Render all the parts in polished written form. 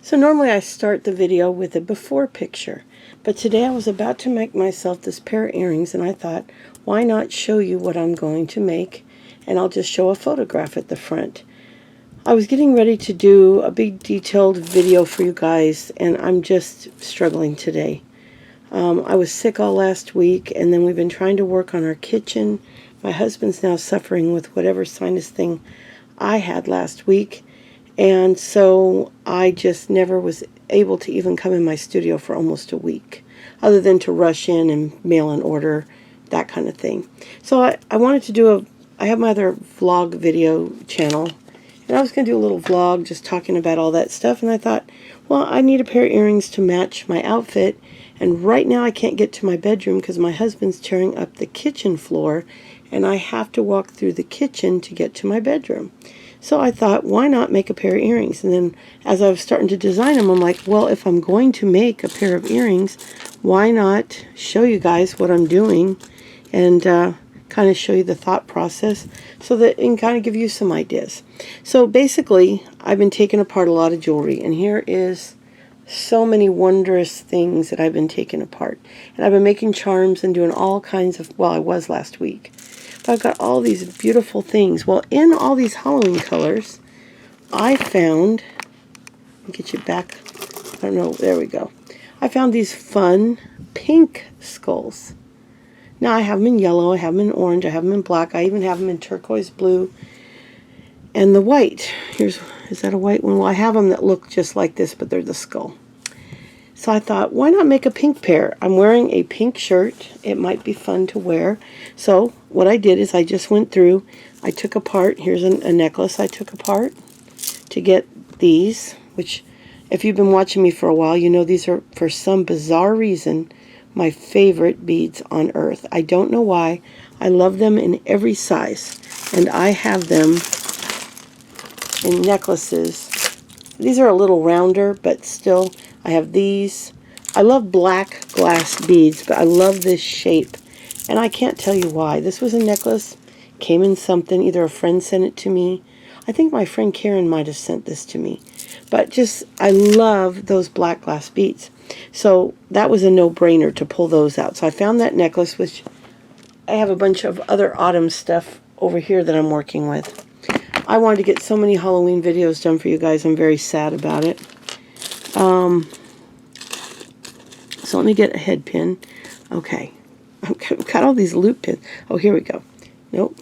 So normally I start the video with a before picture, but today I was about to make myself this pair of earrings and I thought, why not show you what I'm going to make, and I'll just show a photograph at the front. I was getting ready to do a big detailed video for you guys and I'm just struggling today. I was sick all last week, and then we've been trying to work on our kitchen. My husband's now suffering with whatever sinus thing I had last week. And so I just never was able to even come in my studio for almost a week, other than to rush in and mail an order, that kind of thing. So I wanted to do I have my other vlog video channel, and I was going to do a little vlog just talking about all that stuff, and I thought, well, I need a pair of earrings to match my outfit, and right now I can't get to my bedroom because my husband's tearing up the kitchen floor, and I have to walk through the kitchen to get to my bedroom. So I thought, why not make a pair of earrings? And then as I was starting to design them, I'm like, well, if I'm going to make a pair of earrings, why not show you guys what I'm doing and kind of show you the thought process so that it can kind of give you some ideas. So basically, I've been taking apart a lot of jewelry, and here is so many wondrous things that I've been taking apart. And I've been making charms and doing all kinds of, well, I was last week. I've got all these beautiful things. Well, in all these Halloween colors, I found, let me get you back, I don't know, there we go. I found these fun pink skulls. Now I have them in yellow, I have them in orange, I have them in black, I even have them in turquoise blue, and the white. Is that a white one? Well, I have them that look just like this, but they're the skull. So I thought, why not make a pink pair? I'm wearing a pink shirt. It might be fun to wear. So what I did is I just went through, I took apart, here's a necklace I took apart to get these, which if you've been watching me for a while, you know these are, for some bizarre reason, my favorite beads on earth. I don't know why. I love them in every size, and I have them in necklaces. These are a little rounder, but still, I have these. I love black glass beads, but I love this shape, and I can't tell you why. This was a necklace, came in something, either a friend sent it to me. I think my friend Karen might have sent this to me. But just, I love those black glass beads. So that was a no-brainer to pull those out. So I found that necklace, which I have a bunch of other autumn stuff over here that I'm working with. I wanted to get so many Halloween videos done for you guys. I'm very sad about it. So let me get a head pin. Okay. I've got all these loop pins. Oh, here we go. Nope.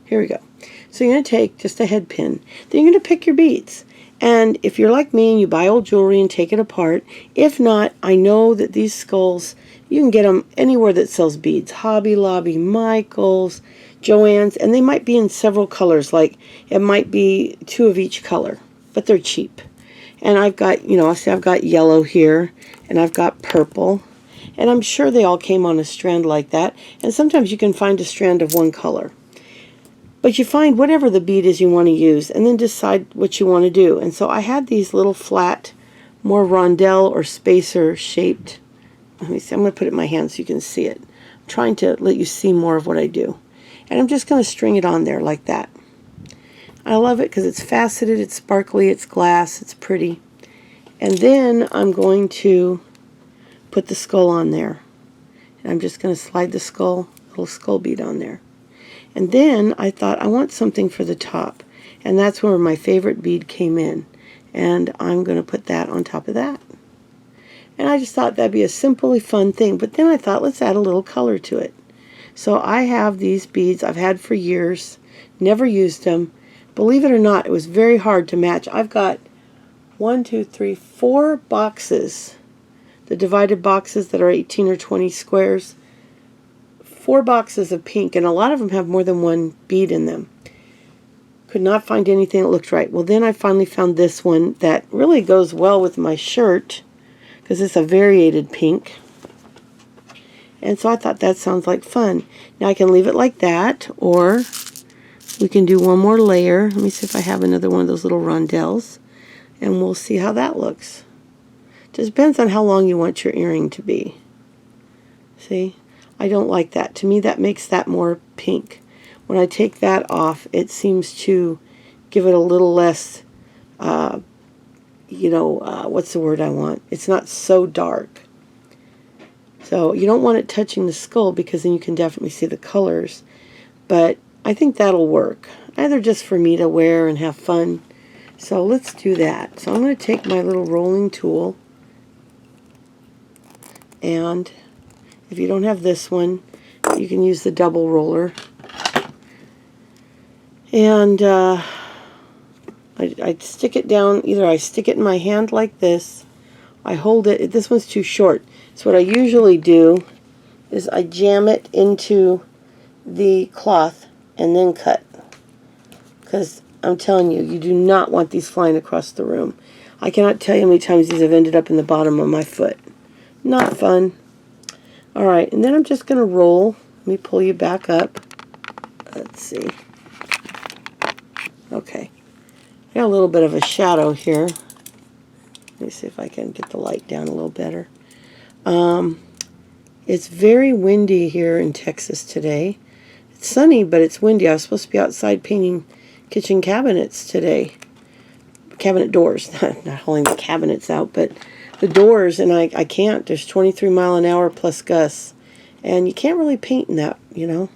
Here we go. So you're going to take just a head pin. Then you're going to pick your beads. And if you're like me and you buy old jewelry and take it apart, if not, I know that these skulls, you can get them anywhere that sells beads. Hobby Lobby, Michael's, Joann's, and they might be in several colors. Like, it might be 2 of each color, but they're cheap. And I've got, you know, I've got yellow here, and I've got purple. And I'm sure they all came on a strand like that. And sometimes you can find a strand of one color. But you find whatever the bead is you want to use, and then decide what you want to do. And so I had these little flat, more rondelle or spacer shaped. Let me see, I'm going to put it in my hand so you can see it. I'm trying to let you see more of what I do. And I'm just going to string it on there like that. I love it because it's faceted, it's sparkly, it's glass, it's pretty. And then I'm going to put the skull on there. And I'm just going to slide the little skull bead on there. And then I thought I want something for the top. And that's where my favorite bead came in. And I'm going to put that on top of that. And I just thought that'd be a simply fun thing. But then I thought, let's add a little color to it. So I have these beads I've had for years, never used them. Believe it or not, it was very hard to match. I've got 4 boxes, the divided boxes that are 18 or 20 squares. 4 boxes of pink, and a lot of them have more than one bead in them. Could not find anything that looked right. Well, then I finally found this one that really goes well with my shirt because it's a variated pink. And so I thought that sounds like fun. Now I can leave it like that, or we can do one more layer. Let me see if I have another one of those little rondelles, and we'll see how that looks. Just depends on how long you want your earring to be. See? I don't like that. To me, that makes that more pink. When I take that off, it seems to give it a little less you know, what's the word I want? It's not so dark. So you don't want it touching the skull because then you can definitely see the colors. But I think that'll work. Either just for me to wear and have fun. So let's do that. So I'm going to take my little rolling tool. And if you don't have this one, you can use the double roller. And I stick it down. Either I stick it in my hand like this. I hold it. This one's too short. So what I usually do is I jam it into the cloth and then cut. Because I'm telling you, you do not want these flying across the room. I cannot tell you how many times these have ended up in the bottom of my foot. Not fun. Alright, and then I'm just going to roll. Let me pull you back up. Let's see. Okay. I got a little bit of a shadow here. Let me see if I can get the light down a little better. It's very windy here in Texas today. It's sunny, but it's windy. I was supposed to be outside painting kitchen cabinets today. Cabinet doors. Not holding the cabinets out, but the doors, and I can't. There's 23 mile an hour plus gusts. And you can't really paint in that, you know.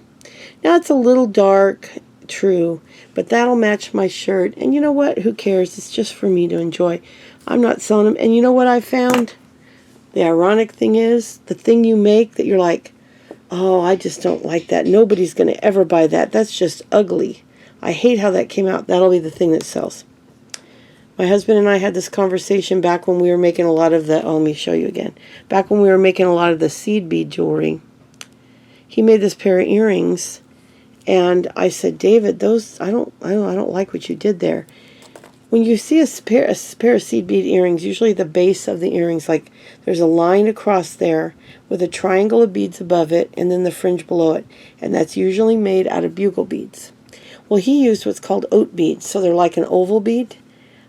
Now it's a little dark, true, but that'll match my shirt. And you know what? Who cares? It's just for me to enjoy. I'm not selling them. And you know what I found? The ironic thing is, the thing you make that you're like, oh, I just don't like that. Nobody's going to ever buy that. That's just ugly. I hate how that came out. That'll be the thing that sells. My husband and I had this conversation back when we were making a lot of the, oh, let me show you again. Back when we were making a lot of the seed bead jewelry. He made this pair of earrings, and I said, David, those, I don't like what you did there. When you see a pair of seed bead earrings, usually the base of the earrings, like there's a line across there with a triangle of beads above it and then the fringe below it. And that's usually made out of bugle beads. Well, he used what's called oat beads, so they're like an oval bead.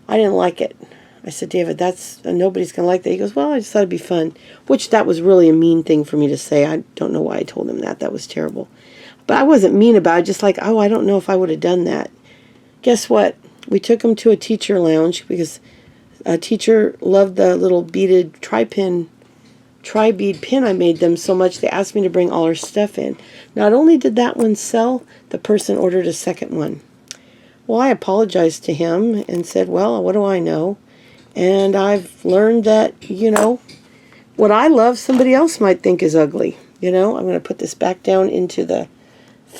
I didn't like it. I said, David, that's nobody's going to like that. He goes, well, I just thought it'd be fun. Which that was really a mean thing for me to say. I don't know why I told him that. That was terrible. But I wasn't mean about it. Just like, oh, I don't know if I would have done that. Guess what? We took him to a teacher lounge because a teacher loved the little beaded tri-bead pin I made them so much they asked me to bring all her stuff in. Not only did that one sell, the person ordered a second one. Well, I apologized to him and said, well, what do I know? And I've learned that, you know, what I love somebody else might think is ugly. You know, I'm going to put this back down into the,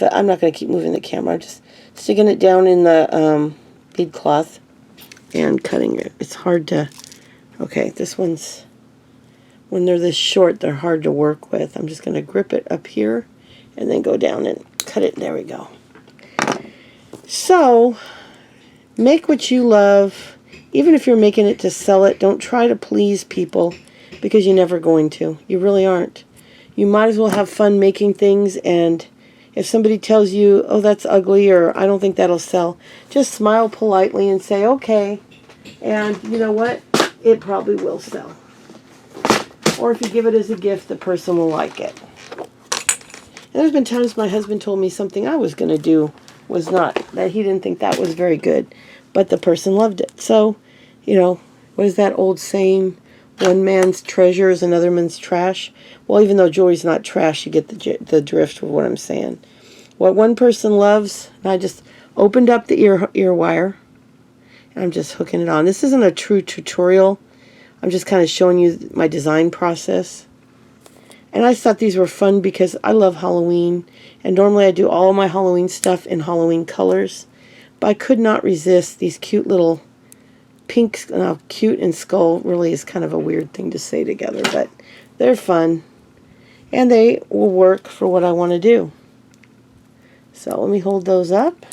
I'm not going to keep moving the camera. I'm just sticking it down in the bead cloth and cutting it. It's hard to, okay, this one's, when they're this short, they're hard to work with. I'm just going to grip it up here and then go down and cut it. There we go. So, make what you love. Even if you're making it to sell it, don't try to please people because you're never going to. You really aren't. You might as well have fun making things, and if somebody tells you, oh, that's ugly, or I don't think that'll sell, just smile politely and say, okay, and you know what? It probably will sell. Or if you give it as a gift, the person will like it. And there's been times my husband told me something I was going to do was not, that he didn't think that was very good, but the person loved it. So, you know, what is that old saying? One man's treasure is another man's trash. Well, even though jewelry's not trash, you get the drift of what I'm saying. What one person loves, and I just opened up the ear wire, and I'm just hooking it on. This isn't a true tutorial. I'm just kind of showing you my design process. And I thought these were fun because I love Halloween, and normally I do all of my Halloween stuff in Halloween colors. But I could not resist these cute little pink, cute and skull really is kind of a weird thing to say together, but they're fun. And they will work for what I want to do. So let me hold those up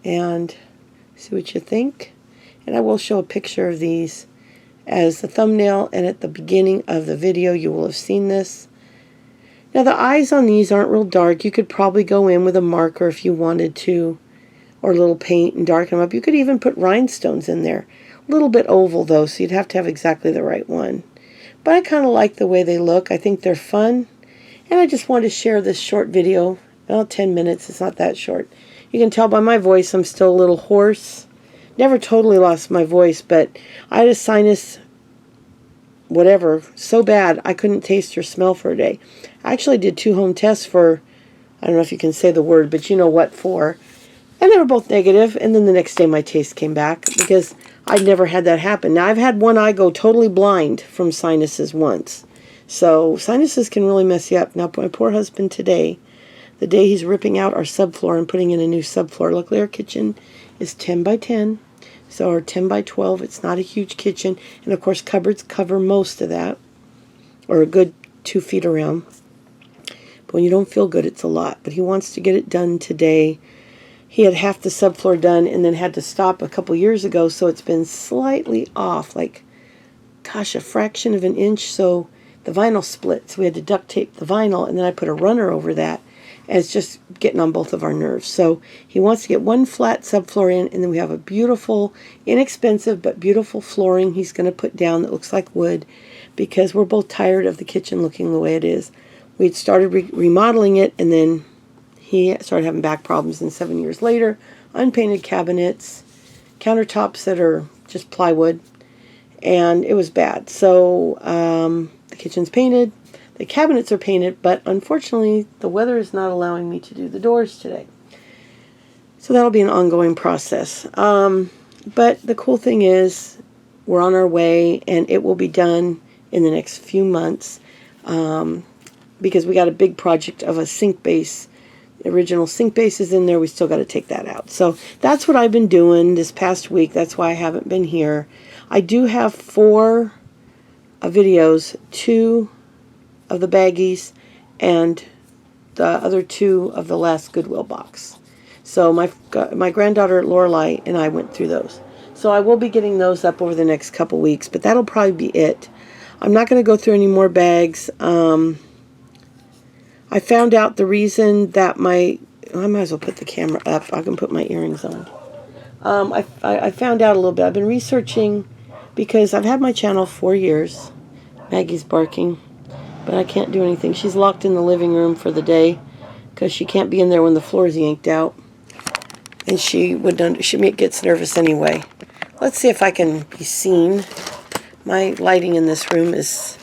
and see what you think. And I will show a picture of these as the thumbnail, and at the beginning of the video you will have seen this. Now the eyes on these aren't real dark. You could probably go in with a marker if you wanted to, or a little paint and darken them up. You could even put rhinestones in there. A little bit oval though, so you'd have to have exactly the right one. But I kind of like the way they look. I think they're fun. And I just wanted to share this short video. Well, 10 minutes, it's not that short. You can tell by my voice I'm still a little hoarse never totally lost my voice, but I had a sinus whatever so bad I couldn't taste or smell for a day. I actually did 2 home tests for, I don't know if you can say the word, but you know what for. And they were both negative, and then the next day my taste came back because I'd never had that happen. Now, I've had one eye go totally blind from sinuses once. So sinuses can really mess you up. Now, my poor husband today, the day he's ripping out our subfloor and putting in a new subfloor. Luckily, our kitchen is 10 by 10, so or 10 by 12. It's not a huge kitchen. And, of course, cupboards cover most of that, or a good 2 feet around. But when you don't feel good, it's a lot. But he wants to get it done today. He had half the subfloor done and then had to stop a couple years ago, so it's been slightly off, like, gosh, a fraction of an inch. So the vinyl split, so we had to duct tape the vinyl, and then I put a runner over that, and it's just getting on both of our nerves. So he wants to get one flat subfloor in, and then we have a beautiful, inexpensive but beautiful flooring he's going to put down that looks like wood, because we're both tired of the kitchen looking the way it is. We'd started remodeling it, and then he started having back problems, and 7 years later, unpainted cabinets, countertops that are just plywood, and it was bad. So the kitchen's painted, the cabinets are painted, but unfortunately, the weather is not allowing me to do the doors today. So that'll be an ongoing process. But the cool thing is, we're on our way, and it will be done in the next few months, because we got a big project of a sink base. The original sink base is in there. We still got to take that out. So that's what I've been doing this past week. That's why I haven't been here. I do have 4 videos, 2 of the baggies and the other 2 of the last Goodwill box. So my granddaughter Lorelai and I went through those. So I will be getting those up over the next couple weeks, but that'll probably be it. I'm not going to go through any more bags. I found out the reason that I might as well put the camera up. I can put my earrings on. I found out a little bit. I've been researching because I've had my channel 4 years. Maggie's barking, but I can't do anything. She's locked in the living room for the day because she can't be in there when the floor's yanked out. And she gets nervous anyway. Let's see if I can be seen. My lighting in this room is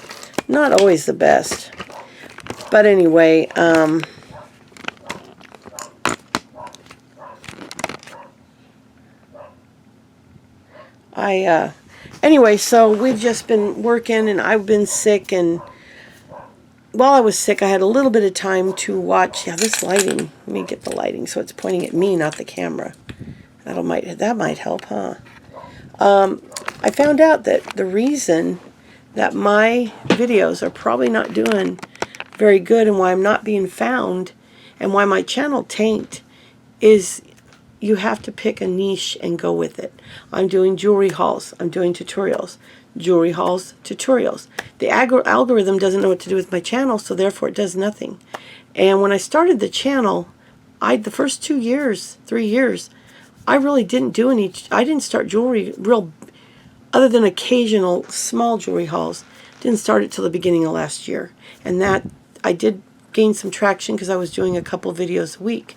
not always the best. But anyway, anyway, so we've just been working, and I've been sick, and while I was sick, I had a little bit of time to watch. Yeah, this lighting. Let me get the lighting so it's pointing at me, not the camera. That might help, huh? I found out that the reason that my videos are probably not doing very good, and why I'm not being found, and why my channel tanked, is you have to pick a niche and go with it. I'm doing jewelry hauls. I'm doing tutorials. Jewelry hauls, tutorials. The algorithm doesn't know what to do with my channel, so therefore it does nothing. And when I started the channel, the first 2 years, 3 years, I really didn't do I didn't start jewelry other than occasional small jewelry hauls. Didn't start it till the beginning of last year. And that, I did gain some traction because I was doing a couple videos a week.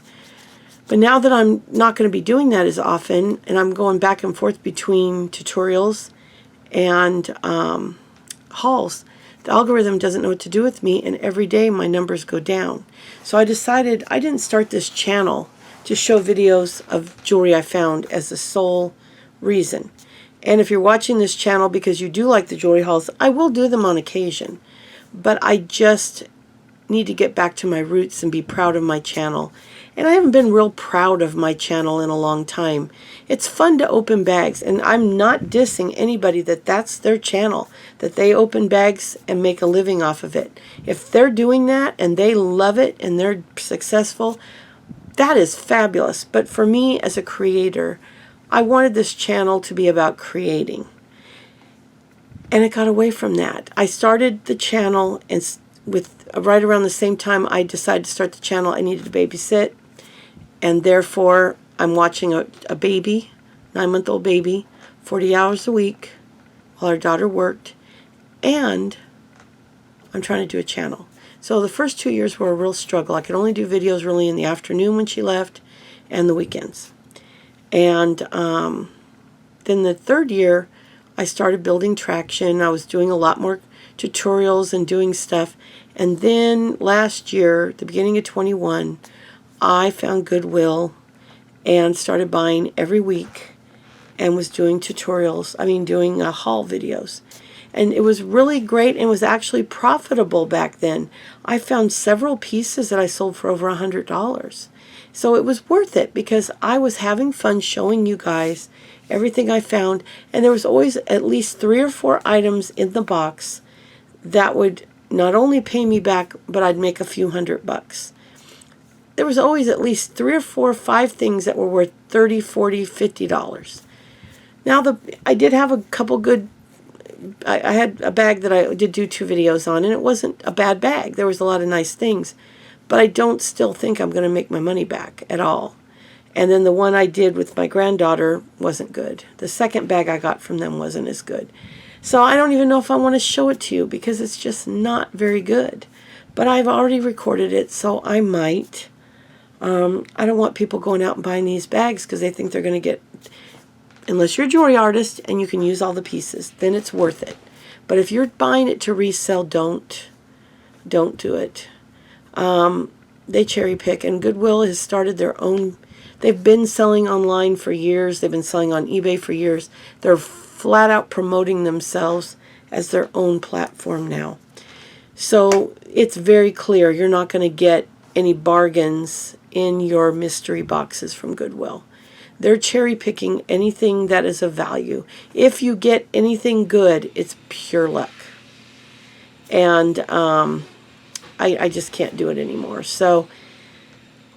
But now that I'm not going to be doing that as often, and I'm going back and forth between tutorials and hauls, the algorithm doesn't know what to do with me, and every day my numbers go down. So I decided I didn't start this channel to show videos of jewelry I found as the sole reason. And if you're watching this channel because you do like the jewelry hauls, I will do them on occasion. But I just need to get back to my roots and be proud of my channel. And I haven't been real proud of my channel in a long time. It's fun to open bags, and I'm not dissing anybody that's their channel, that they open bags and make a living off of it. If they're doing that and they love it and they're successful, that is fabulous. But for me as a creator, I wanted this channel to be about creating. And it got away from that. I started the channel, and right around the same time I decided to start the channel, I needed to babysit. And therefore, I'm watching a baby, 9-month-old baby, 40 hours a week while our daughter worked. And I'm trying to do a channel. So the first 2 years were a real struggle. I could only do videos really in the afternoon when she left and the weekends. And then the third year, I started building traction. I was doing a lot more tutorials and doing stuff. And then last year, the beginning of 21, I found Goodwill and started buying every week and was doing tutorials. Doing haul videos. And it was really great and was actually profitable back then. I found several pieces that I sold for over $100. So it was worth it because I was having fun showing you guys everything I found. And there was always at least 3 or 4 items in the box that would not only pay me back, but I'd make a few $100. There was always at least 3 or 4 or 5 things that were worth $30, $40, $50. Now I did have a couple good. I had a bag that I did do 2 videos on, and it wasn't a bad bag. There was a lot of nice things, but I don't still think I'm going to make my money back at all. And then the one I did with my granddaughter wasn't good. The second bag I got from them wasn't as good. So I don't even know if I want to show it to you because it's just not very good. But I've already recorded it, so I might. I don't want people going out and buying these bags because they think they're going to get, unless you're a jewelry artist and you can use all the pieces, then it's worth it. But if you're buying it to resell, don't do it. They cherry pick, and Goodwill has started their own. They've been selling online for years. They've been selling on eBay for years. They're flat out promoting themselves as their own platform now. So it's very clear you're not going to get any bargains in your mystery boxes from Goodwill. They're cherry picking anything that is of value. If you get anything good, it's pure luck. And I just can't do it anymore. So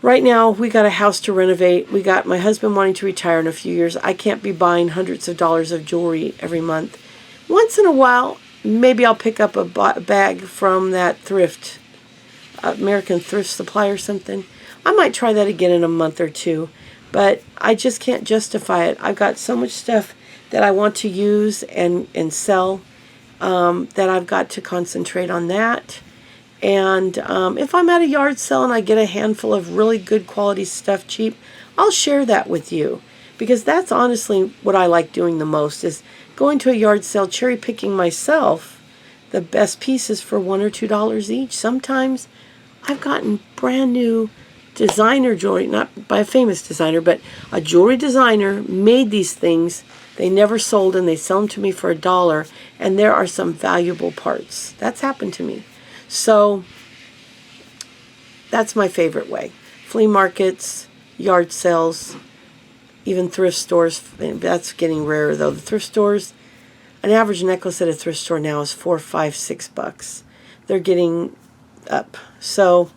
right now, we got a house to renovate. We got my husband wanting to retire in a few years. I can't be buying hundreds of dollars of jewelry every month. Once in a while, maybe I'll pick up a bag from that thrift, American Thrift Supply or something. I might try that again in a month or 2. But I just can't justify it. I've got so much stuff that I want to use and sell that I've got to concentrate on that. And if I'm at a yard sale and I get a handful of really good quality stuff cheap, I'll share that with you. Because that's honestly what I like doing the most, is going to a yard sale, cherry picking myself the best pieces for $1 or $2 each. Sometimes I've gotten brand new designer jewelry, not by a famous designer, but a jewelry designer made these things. They never sold, and they sell them to me for $1, and there are some valuable parts. That's happened to me. So that's my favorite way. Flea markets, yard sales, even thrift stores. That's getting rarer though. The thrift stores, an average necklace at a thrift store now is $4, $5, $6. They're getting up. So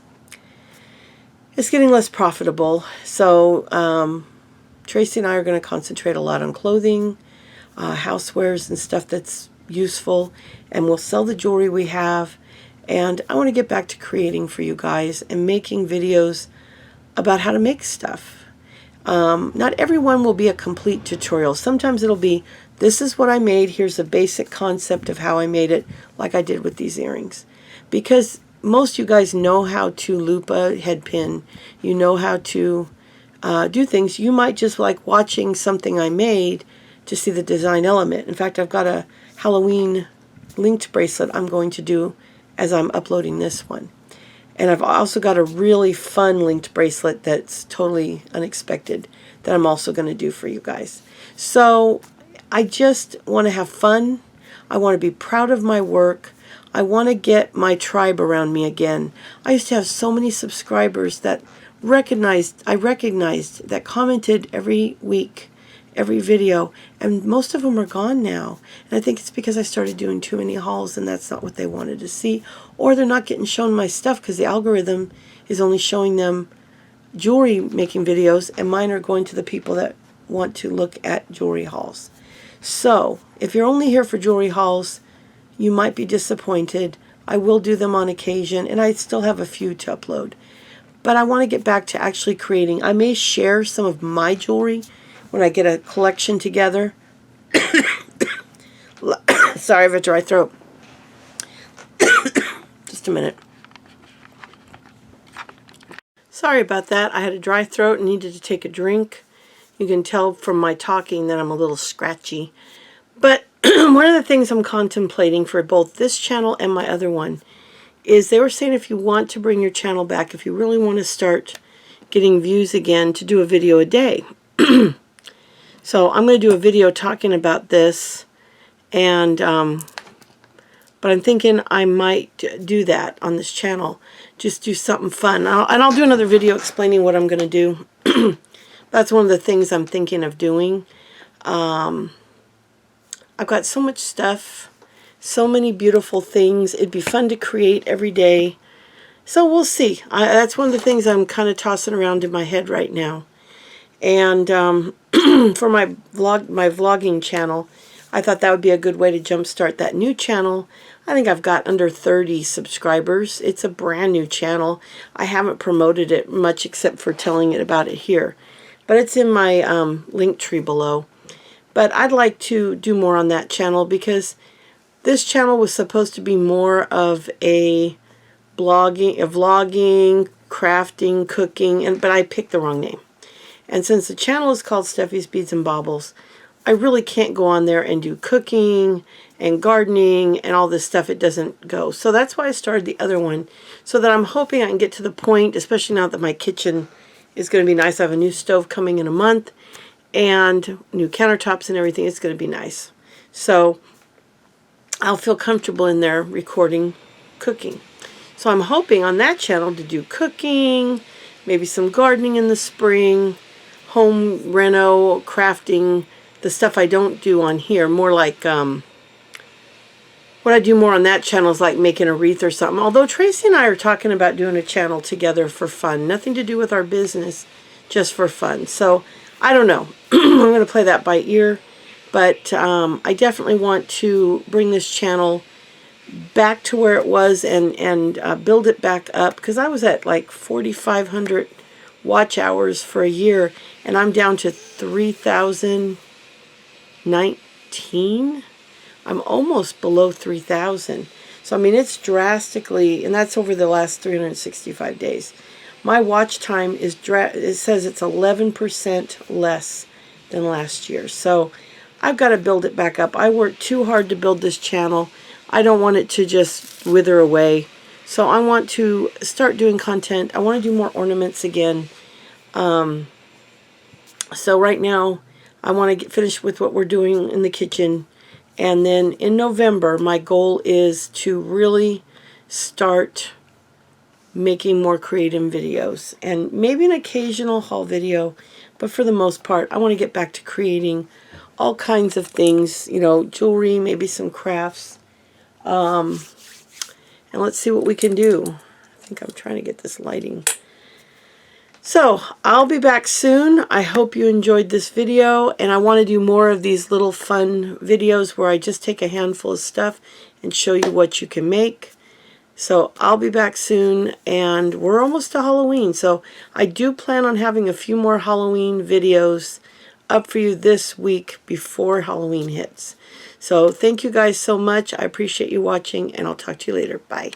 it's getting less profitable. So Tracy and I are going to concentrate a lot on clothing, housewares and stuff that's useful, and we'll sell the jewelry we have. And I want to get back to creating for you guys and making videos about how to make stuff. Not everyone will be a complete tutorial. Sometimes it'll be, this is what I made, here's a basic concept of how I made it, like I did with these earrings. Because most of you guys know how to loop a head pin. You know how to do things. You might just like watching something I made to see the design element. In fact, I've got a Halloween linked bracelet I'm going to do as I'm uploading this one. And I've also got a really fun linked bracelet that's totally unexpected that I'm also going to do for you guys. So I just want to have fun. I want to be proud of my work. I want to get my tribe around me again. I used to have so many subscribers that I recognized that commented every week, every video, and most of them are gone now. And I think it's because I started doing too many hauls, and that's not what they wanted to see. Or they're not getting shown my stuff because the algorithm is only showing them jewelry making videos, and mine are going to the people that want to look at jewelry hauls. So if you're only here for jewelry hauls, you might be disappointed. I will do them on occasion, and I still have a few to upload. But I want to get back to actually creating. I may share some of my jewelry when I get a collection together. Sorry, I have a dry throat. Just a minute. Sorry about that. I had a dry throat and needed to take a drink. You can tell from my talking that I'm a little scratchy. But one of the things I'm contemplating for both this channel and my other one is they were saying if you want to bring your channel back, if you really want to start getting views again, to do a video a day. So I'm going to do a video talking about this, and but I'm thinking I might do that on this channel. Just do something fun. And I'll do another video explaining what I'm going to do. That's one of the things I'm thinking of doing. I've got so much stuff, so many beautiful things. It'd be fun to create every day. So we'll see. That's one of the things I'm kind of tossing around in my head right now. And for my vlogging channel, I thought that would be a good way to jumpstart that new channel. I think I've got under 30 subscribers. It's a brand new channel. I haven't promoted it much except for telling it about it here. But it's in my link tree below. But I'd like to do more on that channel because this channel was supposed to be more of a vlogging, crafting, cooking, but I picked the wrong name. And since the channel is called Steffi's Beads and Baubles, I really can't go on there and do cooking and gardening and all this stuff. It doesn't go. So that's why I started the other one, so that I'm hoping I can get to the point, especially now that my kitchen is going to be nice. I have a new stove coming in a month and new countertops and everything. It's going to be nice. So I'll feel comfortable in there recording cooking. So I'm hoping on that channel to do cooking, maybe some gardening in the spring, home reno, crafting, the stuff I don't do on here. More like, what I do more on that channel is like making a wreath or something. Although Tracy and I are talking about doing a channel together for fun. Nothing to do with our business, just for fun. So, I don't know. I'm going to play that by ear. But I definitely want to bring this channel back to where it was and build it back up. Because I was at like 4,500 watch hours for a year. And I'm down to 3,019. I'm almost below 3,000. So, I mean, it's drastically, and that's over the last 365 days. My watch time is, it says it's 11% less than last year. So, I've got to build it back up. I worked too hard to build this channel. I don't want it to just wither away. So, I want to start doing content. I want to do more ornaments again. So, right now, I want to get finished with what we're doing in the kitchen. And then in November, my goal is to really start making more creative videos. And maybe an occasional haul video. But for the most part, I want to get back to creating all kinds of things. You know, jewelry, maybe some crafts. And let's see what we can do. I think I'm trying to get this lighting. So, I'll be back soon. I hope you enjoyed this video, and I want to do more of these little fun videos where I just take a handful of stuff and show you what you can make. So, I'll be back soon, and we're almost to Halloween, so I do plan on having a few more Halloween videos up for you this week before Halloween hits. So, thank you guys so much. I appreciate you watching, and I'll talk to you later. Bye.